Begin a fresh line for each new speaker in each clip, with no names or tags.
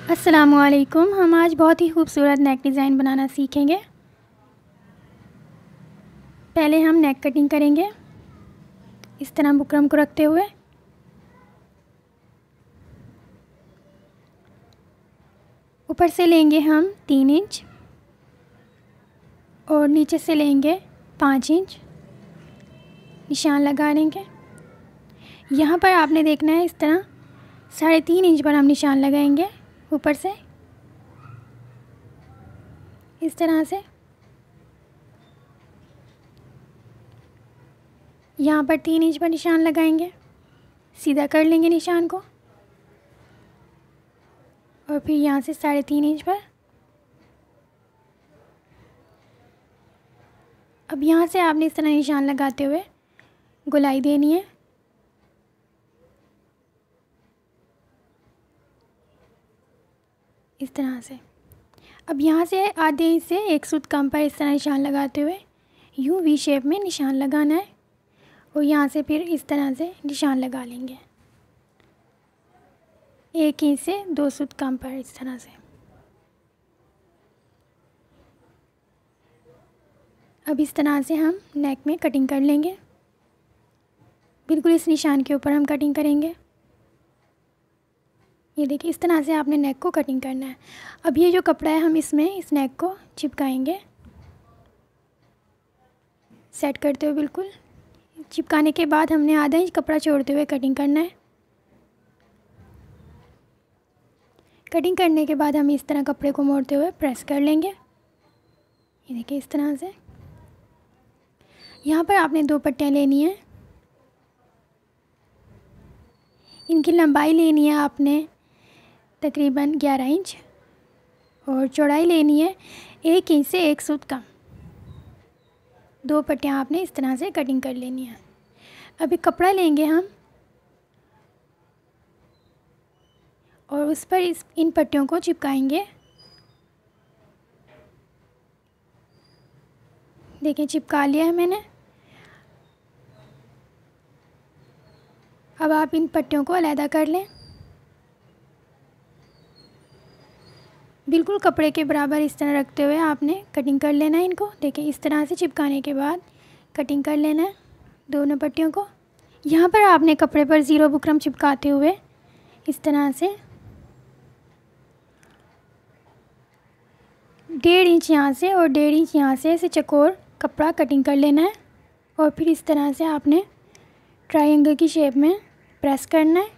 अस्सलामुअलैकुम। हम आज बहुत ही खूबसूरत नेक डिज़ाइन बनाना सीखेंगे। पहले हम नेक कटिंग करेंगे इस तरह बुकरम को रखते हुए। ऊपर से लेंगे हम 3 इंच और नीचे से लेंगे 5 इंच, निशान लगा लेंगे। यहाँ पर आपने देखना है इस तरह 3.5 इंच पर हम निशान लगाएंगे ऊपर से, इस तरह से। यहाँ पर 3 इंच पर निशान लगाएंगे, सीधा कर लेंगे निशान को और फिर यहाँ से 3.5 इंच पर। अब यहाँ से आपने इस तरह निशान लगाते हुए गोलाई देनी है। इस तरह से। अब यहाँ से आधे इंच से 1 सूत कम पर इस तरह निशान लगाते हुए यूँ वी शेप में निशान लगाना है और यहाँ से फिर इस तरह से निशान लगा लेंगे 1 इंच से 2 सूत कम पर, इस तरह से। अब इस तरह से हम नेक में कटिंग कर लेंगे। बिल्कुल इस निशान के ऊपर हम कटिंग करेंगे। ये देखिए, इस तरह से आपने नेक को कटिंग करना है। अब ये जो कपड़ा है हम इसमें इस नेक को चिपकाएंगे, सेट करते हुए। बिल्कुल चिपकाने के बाद हमने आधा इंच कपड़ा छोड़ते हुए कटिंग करना है। कटिंग करने के बाद हम इस तरह कपड़े को मोड़ते हुए प्रेस कर लेंगे। ये देखिए, इस तरह से। यहाँ पर आपने 2 पट्टियाँ लेनी है। इनकी लंबाई लेनी है आपने तकरीबन 11 इंच और चौड़ाई लेनी है 1 इंच से 1 सूत कम। 2 पट्टियाँ आपने इस तरह से कटिंग कर लेनी है। अभी कपड़ा लेंगे हम और उस पर इन पट्टियों को चिपकाएंगे। देखिए, चिपका लिया है मैंने। अब आप इन पट्टियों को अलग कर लें। बिल्कुल कपड़े के बराबर इस तरह रखते हुए आपने कटिंग कर लेना है इनको। देखिए, इस तरह से चिपकाने के बाद कटिंग कर लेना है दोनों पट्टियों को। यहाँ पर आपने कपड़े पर 0 बुकरम चिपकाते हुए इस तरह से 1.5 इंच यहाँ से और 1.5 इंच यहाँ से ऐसे चौकोर कपड़ा कटिंग कर लेना है और फिर इस तरह से आपने ट्रायंगल की शेप में प्रेस करना है।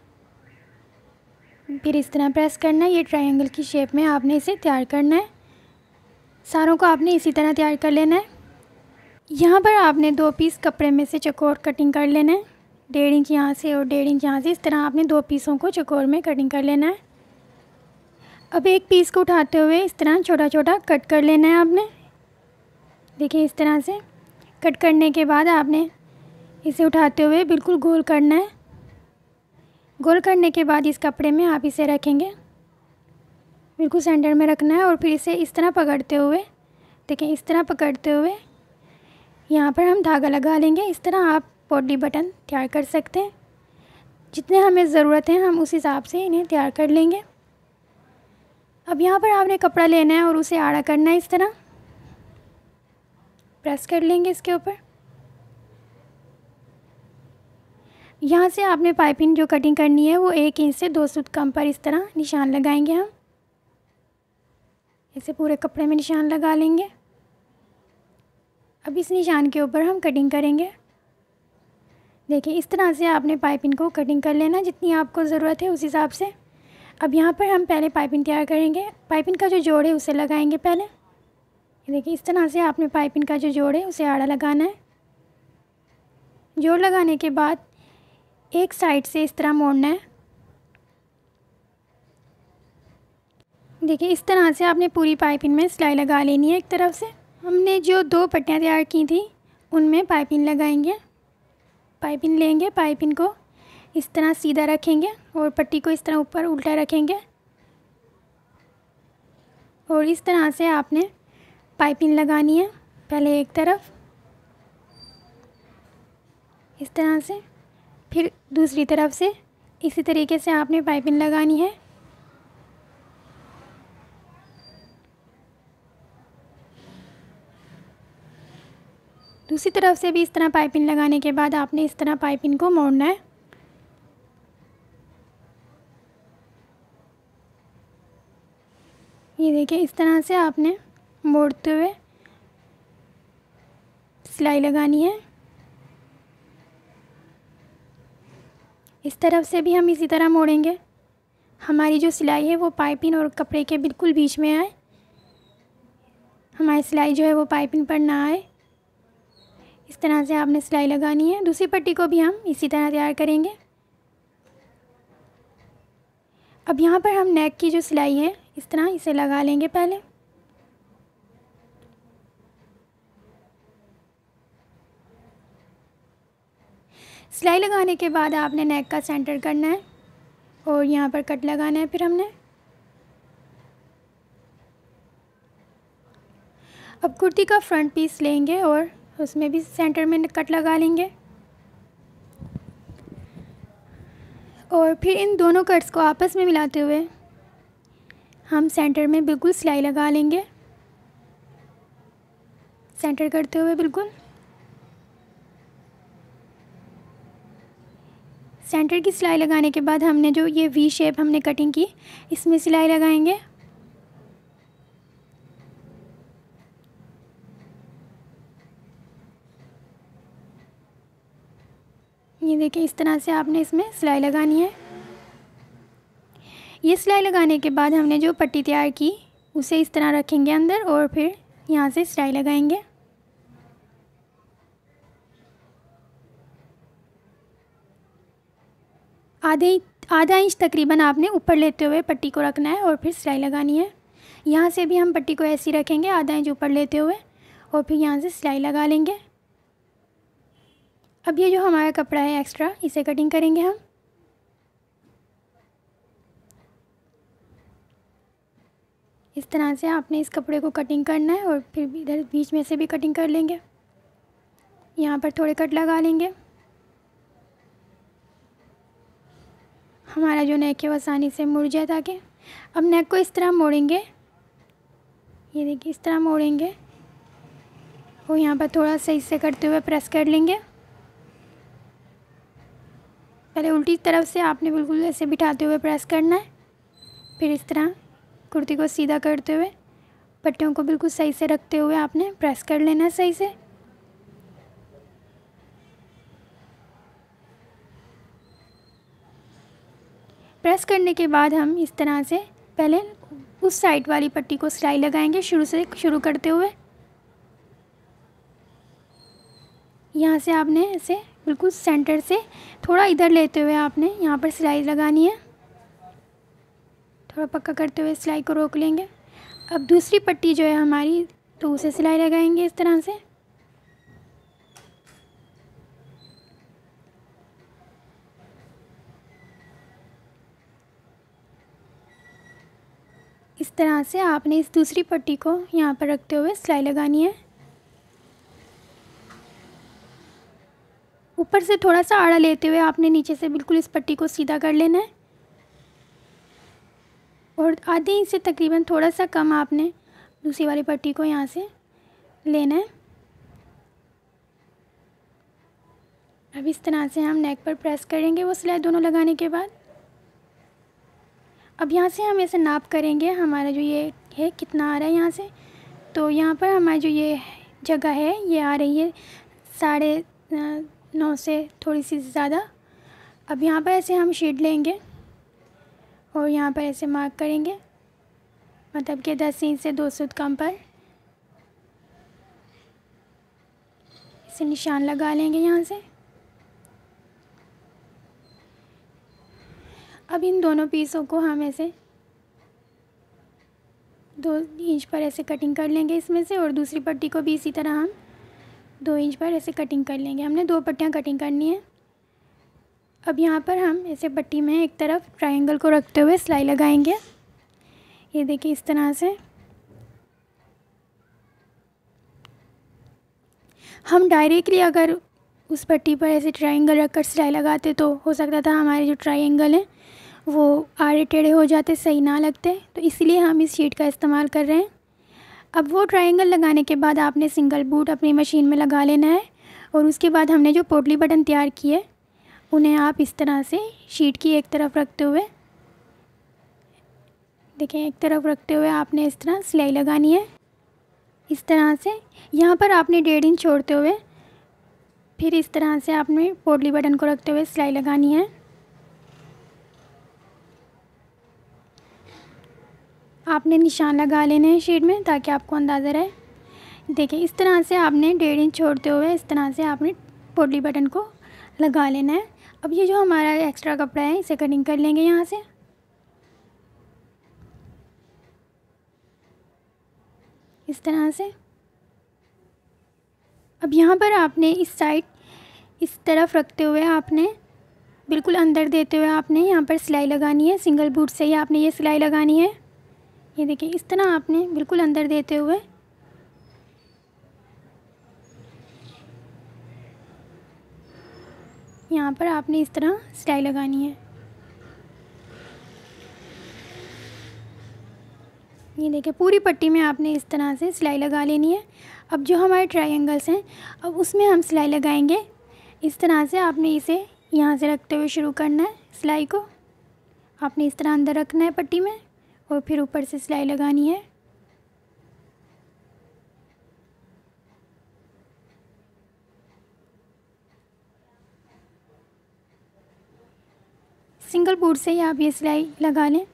फिर इस तरह प्रेस करना है। ये ट्रायंगल की शेप में आपने इसे तैयार करना है। सारों को आपने इसी तरह तैयार कर लेना है। यहाँ पर आपने 2 पीस कपड़े में से चौकोर कटिंग कर लेना है, 1.5 इंच यहाँ से और 1.5 इंच यहाँ से। इस तरह आपने 2 पीसों को चौकोर में कटिंग कर लेना है। अब एक पीस को उठाते हुए इस तरह छोटा छोटा कट कर लेना है आपने। देखिए, इस तरह से कट करने के बाद आपने इसे उठाते हुए बिल्कुल गोल करना है। गोल करने के बाद इस कपड़े में आप इसे रखेंगे, बिल्कुल सेंटर में रखना है और फिर इसे इस तरह पकड़ते हुए, देखिए इस तरह पकड़ते हुए यहाँ पर हम धागा लगा लेंगे। इस तरह आप पॉटली बटन तैयार कर सकते हैं। जितने हमें ज़रूरत है हम उस हिसाब से इन्हें तैयार कर लेंगे। अब यहाँ पर आपने कपड़ा लेना है और उसे आड़ा करना है। इस तरह प्रेस कर लेंगे इसके ऊपर। यहाँ से आपने पाइपिंग जो कटिंग करनी है वो 1 इंच से 2 सूत कम पर इस तरह निशान लगाएंगे हम। इसे पूरे कपड़े में निशान लगा लेंगे। अब इस निशान के ऊपर हम कटिंग करेंगे। देखिए, इस तरह से आपने पाइपिंग को कटिंग कर लेना जितनी आपको ज़रूरत है उस हिसाब से। अब यहाँ पर हम पहले पाइपिंग तैयार करेंगे। पाइपिंग का जो जोड़ है उसे लगाएंगे पहले। देखिए, इस तरह से आपने पाइपिंग का जो जोड़ है उसे आड़ा लगाना है। जोड़ लगाने के बाद एक साइड से इस तरह मोड़ना है। देखिए, इस तरह से आपने पूरी पाइपिंग में सिलाई लगा लेनी है। एक तरफ से हमने जो 2 पट्टियाँ तैयार की थी उनमें पाइपिंग लगाएंगे। पाइपिंग लेंगे, पाइपिंग को इस तरह सीधा रखेंगे और पट्टी को इस तरह ऊपर उल्टा रखेंगे और इस तरह से आपने पाइपिंग लगानी है। पहले एक तरफ इस तरह से, फिर दूसरी तरफ से इसी तरीके से आपने पाइपिंग लगानी है। दूसरी तरफ से भी इस तरह पाइपिंग लगाने के बाद आपने इस तरह पाइपिंग को मोड़ना है। ये देखिए, इस तरह से आपने मोड़ते हुए सिलाई लगानी है। इस तरफ से भी हम इसी तरह मोड़ेंगे, हमारी जो सिलाई है वो पाइपिंग और कपड़े के बिल्कुल बीच में आए, हमारी सिलाई जो है वो पाइपिंग पर ना आए। इस तरह से आपने सिलाई लगानी है। दूसरी पट्टी को भी हम इसी तरह तैयार करेंगे। अब यहाँ पर हम नेक की जो सिलाई है इस तरह इसे लगा लेंगे पहले। सिलाई लगाने के बाद आपने नेक का सेंटर करना है और यहाँ पर कट लगाना है। फिर हमने अब कुर्ती का फ्रंट पीस लेंगे और उसमें भी सेंटर में कट लगा लेंगे और फिर इन दोनों कट्स को आपस में मिलाते हुए हम सेंटर में बिल्कुल सिलाई लगा लेंगे, सेंटर करते हुए बिल्कुल। सेंटर की सिलाई लगाने के बाद हमने जो ये वी शेप हमने कटिंग की इसमें सिलाई लगाएंगे। ये देखिए, इस तरह से आपने इसमें सिलाई लगानी है। ये सिलाई लगाने के बाद हमने जो पट्टी तैयार की उसे इस तरह रखेंगे अंदर और फिर यहाँ से सिलाई लगाएंगे। आधा इंच तकरीबन आपने ऊपर लेते हुए पट्टी को रखना है और फिर सिलाई लगानी है। यहाँ से भी हम पट्टी को ऐसे ही रखेंगे, आधा इंच ऊपर लेते हुए और फिर यहाँ से सिलाई लगा लेंगे। अब ये जो हमारा कपड़ा है एक्स्ट्रा, इसे कटिंग करेंगे हम। इस तरह से आपने इस कपड़े को कटिंग करना है और फिर इधर बीच में से भी कटिंग कर लेंगे। यहाँ पर थोड़े कट लगा लेंगे। हमारा जो नेक है वो आसानी से मुड़ जाए ताकि। अब नेक को इस तरह मोड़ेंगे, ये देखिए इस तरह मोड़ेंगे और यहाँ पर थोड़ा सही से करते हुए प्रेस कर लेंगे। पहले उल्टी तरफ से आपने बिल्कुल ऐसे बिठाते हुए प्रेस करना है, फिर इस तरह कुर्ती को सीधा करते हुए पट्टियों को बिल्कुल सही से रखते हुए आपने प्रेस कर लेना है सही से। प्रेस करने के बाद हम इस तरह से पहले उस साइड वाली पट्टी को सिलाई लगाएंगे, शुरू करते हुए। यहाँ से आपने ऐसे बिल्कुल सेंटर से थोड़ा इधर लेते हुए आपने यहाँ पर सिलाई लगानी है। थोड़ा पक्का करते हुए सिलाई को रोक लेंगे। अब दूसरी पट्टी जो है हमारी, तो उसे सिलाई लगाएंगे इस तरह से। इस तरह से आपने इस दूसरी पट्टी को यहाँ पर रखते हुए सिलाई लगानी है। ऊपर से थोड़ा सा आड़ा लेते हुए आपने नीचे से बिल्कुल इस पट्टी को सीधा कर लेना है और आधे इंच से तकरीबन थोड़ा सा कम आपने दूसरी वाली पट्टी को यहाँ से लेना है। अब इस तरह से हम नेक पर प्रेस करेंगे वो सिलाई दोनों लगाने के बाद। अब यहाँ से हम ऐसे नाप करेंगे हमारा जो ये है कितना आ रहा है यहाँ से। तो यहाँ पर हमारी जो ये जगह है ये आ रही है 9.5 से थोड़ी सी ज़्यादा। अब यहाँ पर ऐसे हम शीट लेंगे और यहाँ पर ऐसे मार्क करेंगे, मतलब कि 10 इंच से 2 सूत कम पर इसे निशान लगा लेंगे यहाँ से। अब इन दोनों पीसों को हम ऐसे 2 इंच पर ऐसे कटिंग कर लेंगे इसमें से, और दूसरी पट्टी को भी इसी तरह हम 2 इंच पर ऐसे कटिंग कर लेंगे। हमने 2 पट्टियाँ कटिंग करनी है। अब यहाँ पर हम ऐसे पट्टी में एक तरफ ट्रायंगल को रखते हुए सिलाई लगाएंगे। ये देखिए इस तरह से। हम डायरेक्टली अगर उस पट्टी पर ऐसे ट्रायंगल रखकर सिलाई लगाते तो हो सकता था हमारे जो ट्रायंगल हैं वो आड़े टेढ़े हो जाते, सही ना लगते। तो इसलिए हम इस शीट का इस्तेमाल कर रहे हैं। अब वो ट्रायंगल लगाने के बाद आपने सिंगल बूट अपनी मशीन में लगा लेना है और उसके बाद हमने जो पोटली बटन तैयार किए उन्हें आप इस तरह से शीट की एक तरफ रखते हुए, देखें, एक तरफ रखते हुए आपने इस तरह सिलाई लगानी है। इस तरह से यहाँ पर आपने 1.5 इंच छोड़ते हुए फिर इस तरह से आपने पोटली बटन को रखते हुए सिलाई लगानी है। आपने निशान लगा लेने हैं शीट में ताकि आपको अंदाज़ा रहे। देखिए इस तरह से आपने 1.5 इंच छोड़ते हुए इस तरह से आपने पोटली बटन को लगा लेना है। अब ये जो हमारा एक्स्ट्रा कपड़ा है इसे कटिंग कर लेंगे यहाँ से। इस तरह से अब यहाँ पर आपने इस साइड इस तरफ रखते हुए आपने बिल्कुल अंदर देते हुए आपने यहाँ पर सिलाई लगानी है। सिंगल बूट से ही आपने ये सिलाई लगानी है। ये देखिए इस तरह आपने बिल्कुल अंदर देते हुए यहाँ पर आपने इस तरह सिलाई लगानी है। ये देखिए पूरी पट्टी में आपने इस तरह से सिलाई लगा लेनी है। अब जो हमारे ट्रायंगल्स हैं अब उसमें हम सिलाई लगाएंगे। इस तरह से आपने इसे यहाँ से रखते हुए शुरू करना है। सिलाई को आपने इस तरह अंदर रखना है पट्टी में और फिर ऊपर से सिलाई लगानी है। सिंगल बूट से ही आप ये सिलाई लगा लें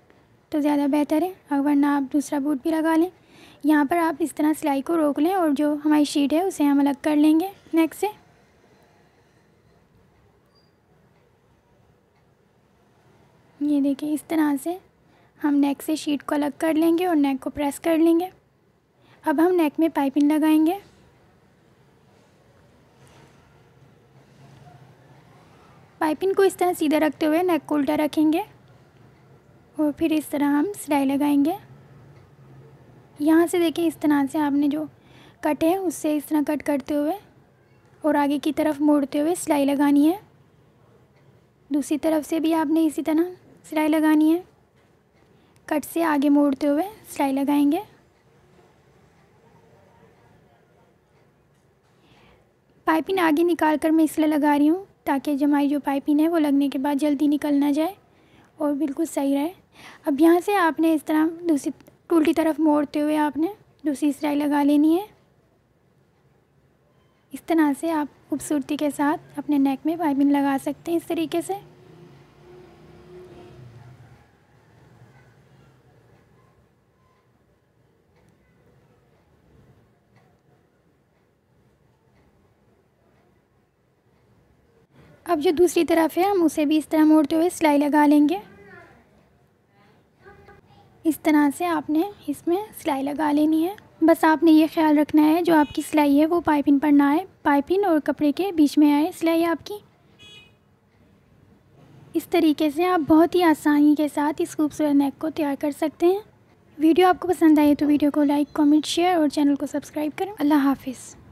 तो ज़्यादा बेहतर है, वरना आप दूसरा बूट भी लगा लें। यहाँ पर आप इस तरह सिलाई को रोक लें और जो हमारी शीट है उसे हम अलग कर लेंगे नेक से। ये देखिए इस तरह से हम नेक से शीट को अलग कर लेंगे और नेक को प्रेस कर लेंगे। अब हम नेक में पाइपिंग लगाएंगे। पाइपिंग को इस तरह सीधा रखते हुए नेक को उल्टा रखेंगे और फिर इस तरह हम सिलाई लगाएंगे। यहाँ से देखिए इस तरह से आपने जो कट है उससे इस तरह कट करते हुए और आगे की तरफ मोड़ते हुए सिलाई लगानी है। दूसरी तरफ से भी आपने इसी तरह सिलाई लगानी है। कट से आगे मोड़ते हुए सिलाई लगाएंगे। पाइपिंग आगे निकाल कर मैं इसलिए लगा रही हूँ ताकि हमारी जो पाइपिंग है वो लगने के बाद जल्दी निकल ना जाए और बिल्कुल सही रहे। अब यहाँ से आपने इस तरह दूसरी उल्टी तरफ मोड़ते हुए आपने दूसरी सिलाई लगा लेनी है। इस तरह से आप खूबसूरती के साथ अपने नेक में पाइपिंग लगा सकते हैं इस तरीके से। अब जो दूसरी तरफ है हम उसे भी इस तरह मोड़ते हुए सिलाई लगा लेंगे। इस तरह से आपने इसमें सिलाई लगा लेनी है। बस आपने ये ख्याल रखना है जो आपकी सिलाई है वो पाइपिंग पर ना आए, पाइपिंग और कपड़े के बीच में आए सिलाई आपकी। इस तरीके से आप बहुत ही आसानी के साथ इस खूबसूरत नेक को तैयार कर सकते हैं। वीडियो आपको पसंद आए तो वीडियो को लाइक, कमेंट, शेयर और चैनल को सब्सक्राइब करें। अल्लाह हाफिज़।